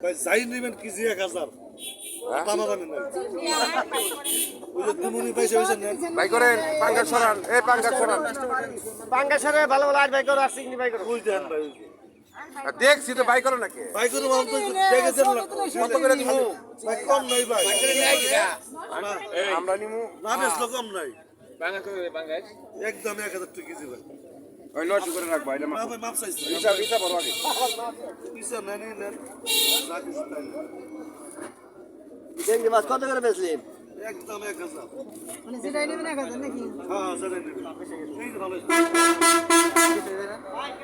ভাই যাই নেবেন কেজি 1000 দামাদামি নাই ওই যে দুমুনি পয়সা হয়েছে না ভাই করেন পাঙ্গা সরান এই পাঙ্গা সরান পাঙ্গা সারে ভালো ভালো আর ভাই করো আর সিগনি ভাই করো ওই দেন ভাই দেখছি তো ভাই করো নাকি ভাই করে মাল তো দেখে দেন না কত করে দিব ভাই কম নাই ভাই আমরা নিমু না বেশলো কম নাই পাঙ্গা করে পাঙ্গা একদম 1000 টাকা কেজি ভাই ওই 900 করে রাখবা এটা না ভাই মাপ চাইছি ইসা বড় আগে পিসা নেন নেন রাখিস তাই চিংড়ি মাছ কত করে বেচলেন একদম 1000 মানে যেটাই নেবেন 1000 নাকি হ্যাঁ সেটা নেবেন এই ভালো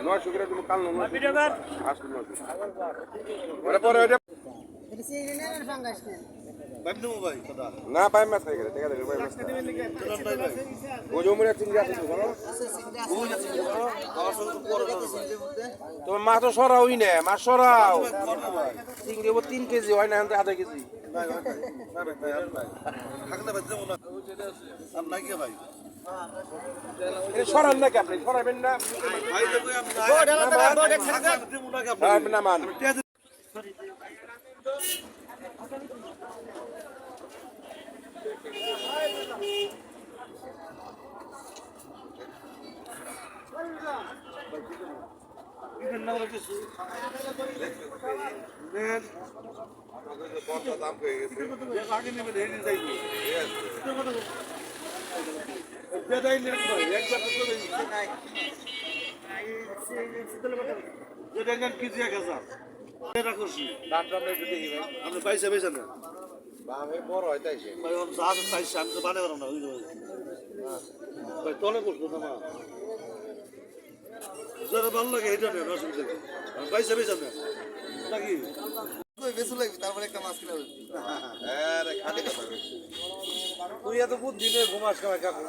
900 করে তুমি কাল 900 আসলে 900 পরে পরে এটা চিংড়ি নেন আর ফাঙ্গাস নেন ভাই নেবো ভাই কথা না পাই মাছ খাই গেলে টাকা দেবে ভাই মাছ জানান নাই ভাই ওই জমুরে চিংড়ি আছে তো জানো ওই যে আমার সঙ্গে তো পরে যাবে ভাই তোমার মাছ তো সরাওই না মাছ সরাও করবে ভাই চিংড়ি 3 কেজি হয় না আধা কেজি ভাই ভাই না ভাই আর ভাই থাকলে ভাই দেবো না আর নাই কে ভাই এটা সরান নাকি আপনি সরাবেন না ভাই দেবো আপনি দেবো না আপনি না মান আগে নেবেন হেঁটে যাইবো বেদাই নেন ভাই একবার তো করে যেটা নেন কেজি 1000 এটা করছি দামটা আমরা একটু দেখি ভাই আপনি পয়সা পয়সা নেন বামে বড় হয় তাই সে ভাই ওর যা আছে তাই আমি তো বানে পারলাম না বুঝতে ভাই তলে করছো না মা যারা ভালো লাগে এটা নেন অসুবিধা নেই পয়সা পয়সা নেন নাকি আরে খালি কথা তুই এত বুদ্ধি নেই ঘুমাস কামাই কাকু